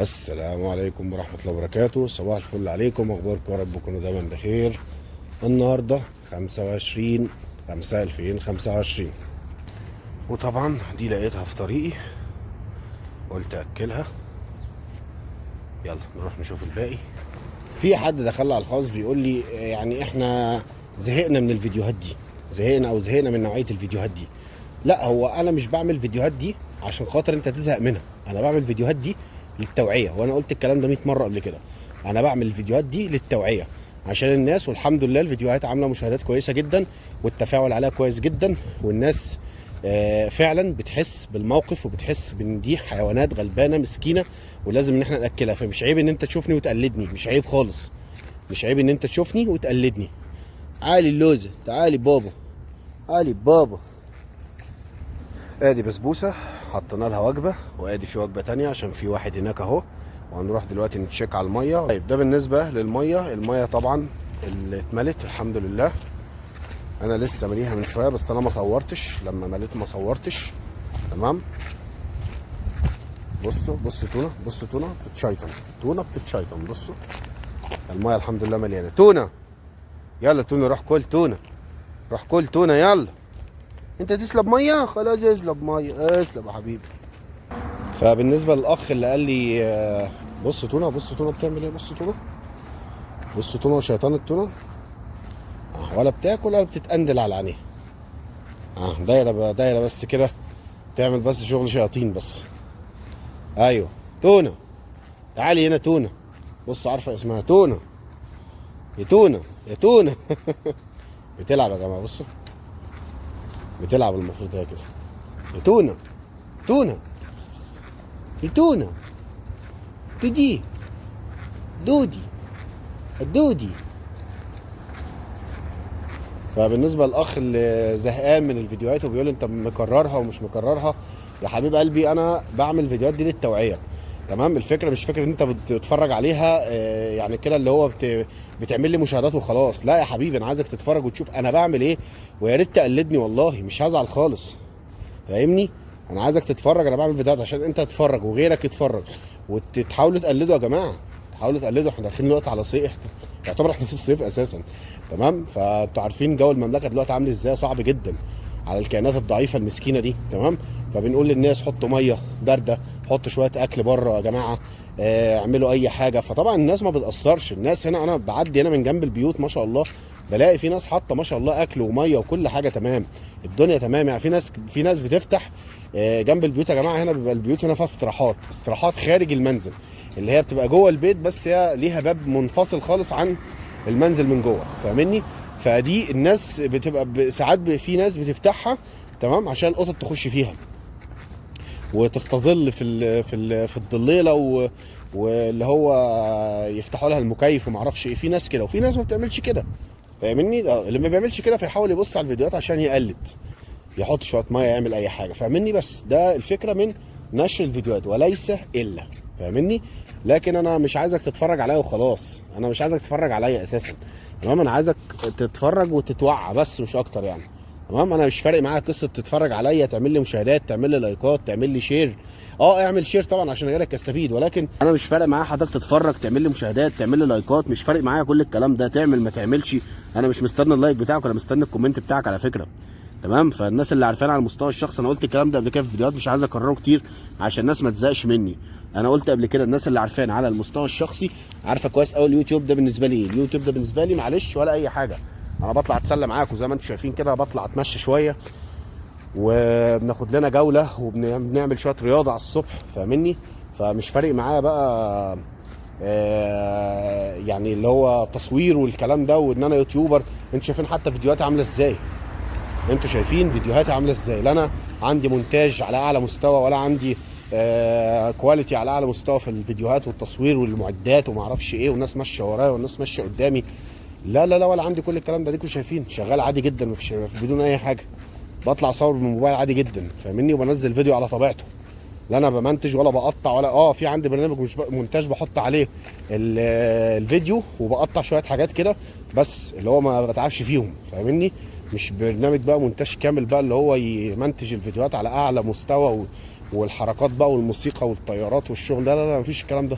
السلام عليكم ورحمة الله وبركاته. صباح الفل عليكم، أخباركم؟ يا رب تكونوا دايما بخير. النهاردة 25/5/2025، وطبعا دي لقيتها في طريقي قلت أكلها. يلا نروح نشوف الباقي. في حد دخل على الخاص بيقول لي يعني احنا زهقنا من الفيديوهات دي، زهقنا من نوعية الفيديوهات دي. لا، هو انا مش بعمل فيديوهات دي عشان خاطر انت تزهق منها، انا بعمل فيديوهات دي للتوعية، وانا قلت الكلام ده 100 مرة قبل كده. انا بعمل الفيديوهات دي للتوعية عشان الناس، والحمد لله الفيديوهات عاملة مشاهدات كويسة جدا والتفاعل عليها كويس جدا، والناس فعلا بتحس بالموقف وبتحس بان دي حيوانات غلبانة مسكينة ولازم ان احنا ناكلها. فمش عيب ان انت تشوفني وتقلدني، مش عيب خالص، مش عيب ان انت تشوفني وتقلدني. تعالي اللوزة، تعالي بابا، تعالي بابا. ادي بسبوسه حطينا لها وجبه، وادي في وجبه تانية عشان في واحد هناك اهو، وهنروح دلوقتي نتشيك على الميه. طيب ده بالنسبه للميه، الميه طبعا اللي اتملت الحمد لله. انا لسه مليها من شويه بس انا ما صورتش، لما مليت ما صورتش. تمام. بصوا تونه، بصوا تونه بتتشيطن، تونه بتتشيطن. بصوا الميه الحمد لله مليانه تونه. يلا تونه، روح كل تونه، روح كل تونه يلا. انت تسلب ميه؟ خلاص اسلب ميه، اسلب يا حبيبي. فبالنسبه للاخ اللي قال لي بص تونه، بص تونه بتعمل ايه، بص تونه، بص تونه وشيطان التونه. ولا بتاكل ولا بتتقندل على عينيها. دايره دايره بس كده، تعمل بس شغل شياطين بس. ايوه تونه، تعالي هنا تونه. بص عارفه اسمها تونه، يا تونه يا تونه. بتلعب يا جماعه، بصوا بتلعب، المفروض هي كده. يا تونه، تونه، بس بس بس. يا تونه، دودي، دودي، الدودي. فبالنسبه للاخ اللي زهقان من الفيديوهات وبيقول انت مكررها ومش مكررها، يا حبيب قلبي انا بعمل الفيديوهات دي للتوعيه. تمام. الفكره مش فكره ان انت بتتفرج عليها يعني كده اللي هو بتعمل لي مشاهدات وخلاص. لا يا حبيبي، انا عايزك تتفرج وتشوف انا بعمل ايه، ويا ريت تقلدني والله مش هزعل خالص. فاهمني؟ انا عايزك تتفرج، انا بعمل فيديوهات عشان انت تتفرج وغيرك يتفرج وتحاولوا تقلدوا يا جماعه. حاولوا تقلدوا، احنا داخلين دلوقتي على صيف، يعتبر احنا في الصيف اساسا. تمام. فانتوا عارفين جو المملكه دلوقتي عامل ازاي، صعب جدا على الكائنات الضعيفه المسكينه دي. تمام. فبنقول للناس حطوا ميه بارده، حطوا شويه اكل بره يا جماعه، اعملوا اي حاجه. فطبعا الناس ما بتاثرش. الناس هنا انا بعدي هنا من جنب البيوت ما شاء الله، بلاقي في ناس حاطه ما شاء الله اكل وميه وكل حاجه تمام، الدنيا تمام. يعني في ناس بتفتح جنب البيوت يا جماعه. هنا بيبقى البيوت هنا فيها استراحات خارج المنزل، اللي هي بتبقى جوه البيت بس هي ليها باب منفصل خالص عن المنزل من جوه. فاهمني؟ فدي الناس بتبقى ساعات في ناس بتفتحها تمام عشان القطط تخش فيها وتستظل في الضليله واللي هو يفتحوا لها المكيف وما اعرفش ايه. في ناس كده وفي ناس ما بتعملش كده. فاهمني؟ اللي ما بيعملش كده فيحاول يبص على الفيديوهات عشان يقلد، يحط شويه ميه، يعمل اي حاجه. فاهمني؟ بس ده الفكره من نشر الفيديوهات وليس الا. فاهمني؟ لكن انا مش عايزك تتفرج عليا وخلاص، انا مش عايزك تتفرج عليا اساسا. تمام. انا عايزك تتفرج وتتوعى بس مش اكتر يعني. تمام. انا مش فارق معايا قصه تتفرج عليا، تعمل لي مشاهدات، تعمل لي لايكات، تعمل لي شير. اعمل شير طبعا عشان غيرك يستفيد، ولكن انا مش فارق معايا حضرتك تتفرج، تعمل لي مشاهدات، تعمل لي لايكات. مش فارق معايا كل الكلام ده، تعمل ما تعملش. انا مش مستني اللايك بتاعك ولا مستني الكومنت بتاعك على فكره. تمام. فالناس اللي عارفاني على المستوى الشخصي، انا قلت الكلام ده قبل كده في فيديوهات مش عايز اكرره كتير عشان الناس ما تزهقش مني. انا قلت قبل كده الناس اللي عارفاني على المستوى الشخصي عارفه كويس قوي اليوتيوب ده بالنسبه لي ايه. اليوتيوب ده بالنسبه لي معلش ولا اي حاجه. انا بطلع اتسلى معاكم زي ما انتم شايفين كده، بطلع اتمشى شويه وبناخد لنا جوله وبنعمل شويه رياضه على الصبح. فاهمني؟ فمش فارق معايا بقى يعني اللي هو تصوير والكلام ده وان انا يوتيوبر. انتوا شايفين حتى فيديوهاتي عامله ازاي، انتوا شايفين فيديوهاتي عامله ازاي. لا انا عندي مونتاج على اعلى مستوى ولا عندي كواليتي على اعلى مستوى في الفيديوهات والتصوير والمعدات وما اعرفش ايه، والناس ماشيه ورايا والناس ماشيه قدامي. لا لا لا، ولا عندي كل الكلام ده. ديكوا شايفين شغال عادي جدا مفيش بدون اي حاجه. بطلع اصور بالموبايل عادي جدا. فاهمني؟ وبنزل فيديو على طبيعته، لا انا بمنتج ولا بقطع ولا في عندي برنامج مش مونتاج بحط عليه الفيديو وبقطع شويه حاجات كده بس، اللي هو ما بتعبش فيهم. فاهمني؟ مش برنامج بقى مونتاج كامل بقى اللي هو يمنتج الفيديوهات على اعلى مستوى والحركات بقى والموسيقى والطيارات والشغل ده. لا مفيش الكلام ده،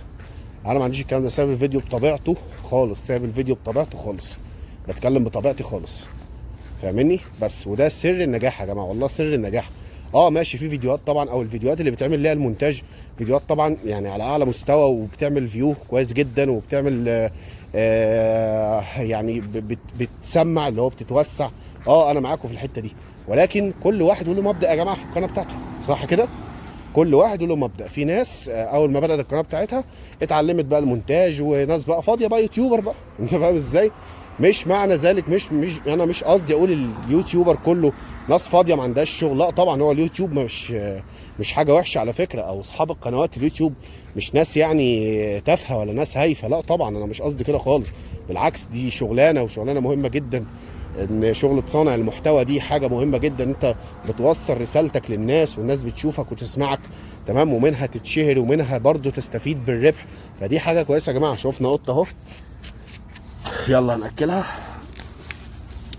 انا ما عنديش الكلام ده. سايب الفيديو بطبيعته خالص، سايب الفيديو بطبيعته خالص، بتكلم بطبيعتي خالص، فاهمني؟ بس وده سر النجاح يا جماعه، والله سر النجاح. ماشي، في فيديوهات طبعا، او الفيديوهات اللي بتعمل ليها المونتاج فيديوهات طبعا يعني على اعلى مستوى، وبتعمل فيو كويس جدا، وبتعمل يعني بتسمع اللي هو بتتوسع. انا معاكم في الحته دي، ولكن كل واحد له مبدأ يا جماعه في القناه بتاعته، صح كده؟ كل واحد له مبدأ. في ناس اول ما بدأت القناه بتاعتها اتعلمت بقى المونتاج، وناس بقى فاضيه بقى يوتيوبر بقى انت فاهم ازاي؟ مش معنى ذلك مش انا مش قصدي اقول اليوتيوبر كله ناس فاضيه ما عندهاش شغل، لا طبعا. هو اليوتيوب مش حاجه وحشه على فكره، او اصحاب القنوات اليوتيوب مش ناس يعني تافهه ولا ناس هايفه، لا طبعا انا مش قصدي كده خالص. بالعكس، دي شغلانه، وشغلانه مهمه جدا. ان شغلة صانع المحتوى دي حاجه مهمه جدا، انت بتوصل رسالتك للناس، والناس بتشوفك وتسمعك، تمام، ومنها تتشهر، ومنها برضو تستفيد بالربح. فدي حاجه كويسه يا جماعه. شوفنا قطه اهو، يلا هناكلها،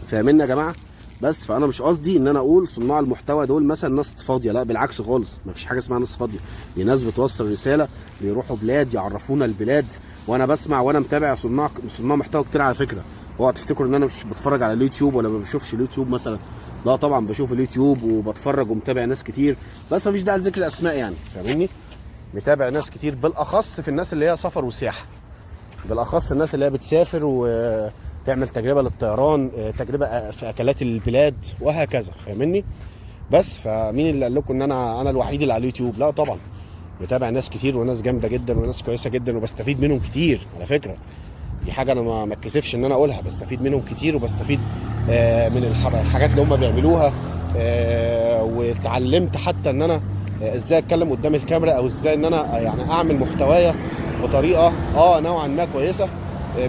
فاهمين يا جماعه؟ بس فانا مش قصدي ان انا اقول صناع المحتوى دول مثلا ناس فاضيه، لا بالعكس خالص، مفيش حاجه اسمها ناس فاضيه. دي ناس بتوصل رساله، بيروحوا بلاد يعرفونا البلاد. وانا بسمع وانا متابع صناع محتوى كتير على فكره. اوعى تفتكروا ان انا مش بتفرج على اليوتيوب ولا ما بشوفش اليوتيوب مثلا، لا طبعا بشوف اليوتيوب وبتفرج ومتابع ناس كتير، بس مفيش داعي لذكر الاسماء يعني، فاهمني؟ متابع ناس كتير، بالاخص في الناس اللي هي سفر وسياحه، بالاخص الناس اللي هي بتسافر وتعمل تجربه للطيران، تجربه في اكلات البلاد وهكذا، فاهمني؟ بس فمين اللي قال لكم ان انا الوحيد اللي على اليوتيوب؟ لا طبعا، متابع ناس كتير، وناس جامده جدا، وناس كويسه جدا، وبستفيد منهم كتير على فكره. دي حاجه انا ما اتكسفش ان انا اقولها، بستفيد منهم كتير، وبستفيد من الحاجات اللي هم بيعملوها. واتعلمت حتى ان انا ازاي اتكلم قدام الكاميرا، او ازاي ان انا يعني اعمل محتوايا بطريقه نوعا ما كويسه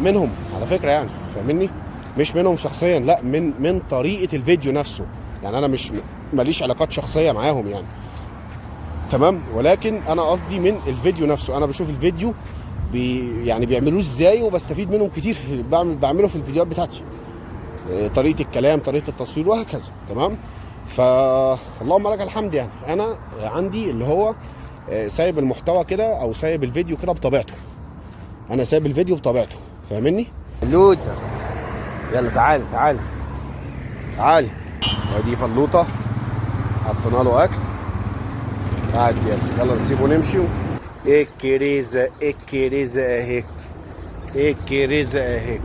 منهم على فكره يعني، فاهمني؟ مش منهم شخصيا، لا، من طريقه الفيديو نفسه. يعني انا مش ماليش علاقات شخصيه معاهم يعني، تمام، ولكن انا قصدي من الفيديو نفسه. انا بشوف الفيديو يعني بيعملوه ازاي، وبستفيد منهم كتير بعمله في الفيديوهات بتاعتي، طريقه الكلام، طريقه التصوير، وهكذا، تمام. فاللهم لك الحمد. يعني انا عندي اللي هو سايب المحتوى كده، او سايب الفيديو كده بطبيعته. انا سايب الفيديو بطبيعته، فاهمني؟ فلوته، يلا تعالي تعالي تعالي. ودي فلوطه، حطينا له اكل، قاعد بياكل. يلا نسيبه نمشي. ايه الكريزه، ايه الكريزه اهي، ايه الكريزه اهي،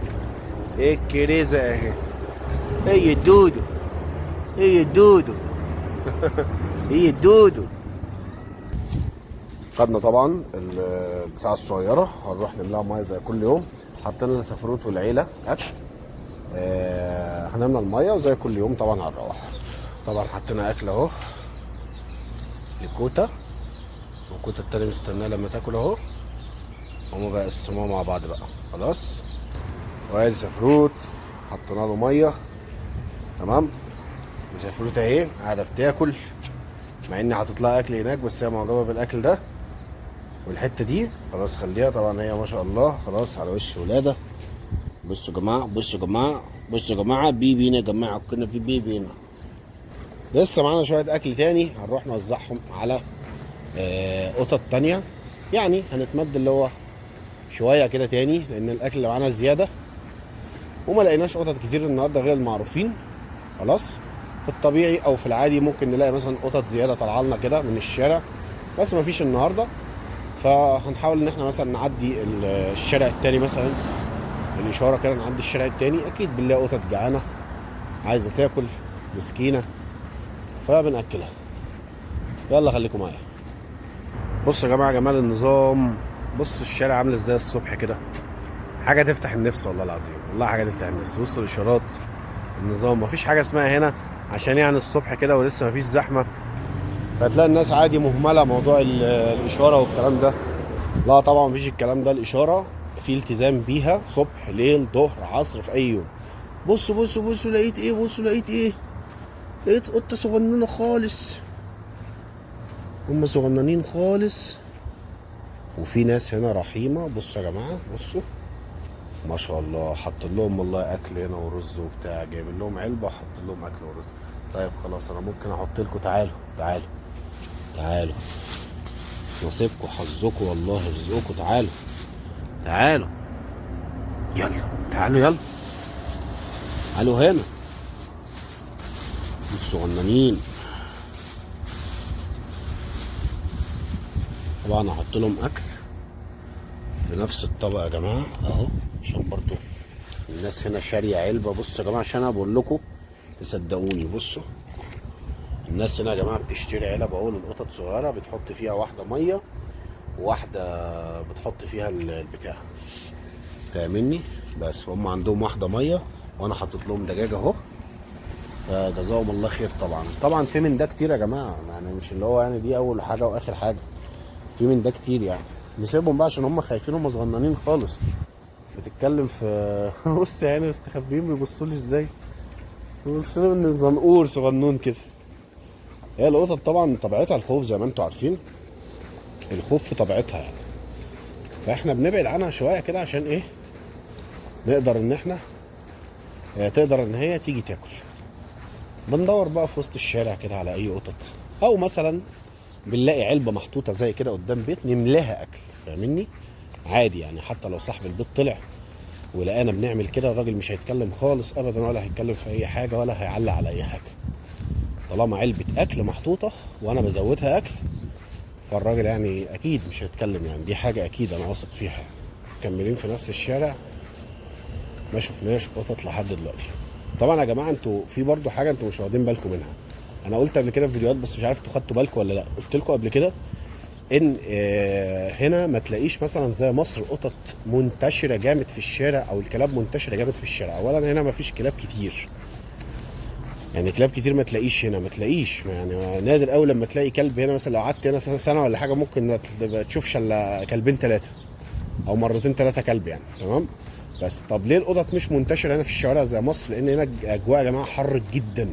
ايه الكريزه اهي، ايه الدودو، ايه الدودو ايه الدودو. خدنا طبعا البتاعه الصغيره، هنروح نملاها ميه زي كل يوم. حطينا لسفروت والعيله اكل، هنملى الميه وزي كل يوم طبعا هنروح. طبعا حطينا اكل اهو لكوتا، وكوتا التاني مستناه لما تاكل اهو. هما بقى قسموها مع بعض بقى خلاص. وادي سفروت حطينا له ميه، تمام. وسفروت اهي قاعده بتاكل، مع اني حاطط لها اكل هناك، بس هي معجبه بالاكل ده. والحته دي خلاص خليها، طبعا هي ما شاء الله خلاص على وش ولاده. بصوا يا جماعه، بصوا يا جماعه، بصوا يا جماعه، بيبي هنا يا جماعه، كنا في بيبي هنا. لسه معانا شويه اكل تاني هنروح نوزعهم على قطط تانيه. يعني هنتمد اللي هو شويه كده تاني، لان الاكل اللي معانا زياده، وما لقيناش قطط كتير النهارده غير المعروفين. خلاص، في الطبيعي او في العادي ممكن نلاقي مثلا قطط زياده طالعه لنا كده من الشارع، بس ما فيش النهارده. فهنحاول ان احنا مثلا نعدي الشارع التاني، مثلا الاشاره كده، نعدي الشارع التاني، اكيد بنلاقي قطط جعانه عايزه تاكل مسكينه، فبناكلها. يلا خليكم معايا. بصوا يا جماعه جمال النظام، بصوا الشارع عامل ازاي الصبح كده، حاجه تفتح النفس والله العظيم، والله حاجه تفتح النفس. بصوا الاشارات، النظام، مفيش حاجه اسمها هنا عشان يعني الصبح كده ولسه مفيش زحمه فتلاقي الناس عادي مهمله موضوع الاشاره والكلام ده. لا طبعا مفيش الكلام ده، الاشاره في التزام بيها صبح ليل ظهر عصر في اي يوم. بصوا بصوا بصوا، لقيت ايه؟ بصوا لقيت ايه؟ لقيت قطه صغننه خالص، هم صغننين خالص. وفي ناس هنا رحيمه، بصوا يا جماعه، بصوا ما شاء الله، حط لهم والله اكل هنا ورز وبتاع، جايب لهم علبه وحط لهم اكل ورز. طيب خلاص، انا ممكن احط لكم، تعالوا تعالوا تعالوا نصيبكم حظكم والله رزقكم. تعالوا تعالوا يلا، تعالوا يلا، تعالوا هنا الصغننين. طبعا هحط لهم اكل في نفس الطبق يا جماعه اهو، عشان برضو الناس هنا شاريه علبه. بصوا يا جماعه، عشان انا بقول لكم تصدقوني، بصوا الناس هنا يا جماعه بتشتري علب اهو للقطط صغيره، بتحط فيها واحده ميه وواحده بتحط فيها البتاع، فاهمني؟ بس هم عندهم واحده ميه وانا حاطط لهم دجاجه اهو، فجزاهم الله خير. طبعا في من ده كتير يا جماعه، يعني مش اللي هو يعني دي اول حاجه واخر حاجه، في من ده كتير يعني. نسيبهم بقى عشان هم خايفين، هم صغننين خالص. بتتكلم في بص يعني مستخبيين بيبصوا لي ازاي، بيبصوا لي من زنقور صغنون كده. هي القطط طبعا طبيعتها الخوف زي ما انتم عارفين، الخوف في طبيعتها يعني، فاحنا بنبعد عنها شويه كده عشان ايه؟ نقدر ان احنا تقدر ان هي تيجي تاكل. بندور بقى في وسط الشارع كده على اي قطط، او مثلا بنلاقي علبه محطوطه زي كده قدام بيت نملاها اكل، فاهمني؟ عادي يعني، حتى لو صاحب البيت طلع ولقانا بنعمل كده، الراجل مش هيتكلم خالص ابدا، ولا هيتكلم في اي حاجه، ولا هيعلق على اي حاجه. طالما علبه اكل محطوطه وانا بزودها اكل، فالراجل يعني اكيد مش هيتكلم، يعني دي حاجه اكيد انا واثق فيها. مكملين في نفس الشارع، ما شفناش قطط لحد دلوقتي. طبعا يا جماعه انتوا في برضو حاجه انتوا مش واخدين بالكم منها، انا قلت قبل كده في فيديوهات بس مش عارف انتوا خدتوا بالكم ولا لا. قلت لكم قبل كده ان هنا ما تلاقيش مثلا زي مصر قطط منتشره جامد في الشارع، او الكلاب منتشره جامد في الشارع. اولا هنا ما فيش كلاب كتير، يعني كلاب كتير ما تلاقيش هنا، ما تلاقيش يعني، نادر قوي لما تلاقي كلب هنا. مثلا لو قعدت هنا سنه ولا حاجه ممكن ما تشوفش الا كلبين ثلاثه، او مرتين ثلاثه كلب يعني، تمام؟ بس طب ليه القطط مش منتشره هنا في الشوارع زي مصر؟ لان هنا اجواء يا جماعه حر جدا،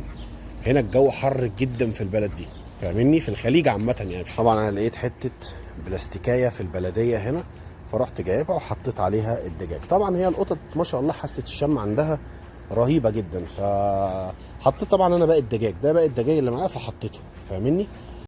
هنا الجو حر جدا في البلد دي، فاهمني؟ في الخليج عامه يعني. طبعا انا لقيت حته بلاستيكيه في البلديه هنا، فرحت جايبها وحطيت عليها الدجاج. طبعا هي القطط ما شاء الله حاسه الشم عندها رهيبه جدا، فحطيت طبعا انا باقي الدجاج ده، باقي الدجاج اللي معايا فحطيته، فاهمني؟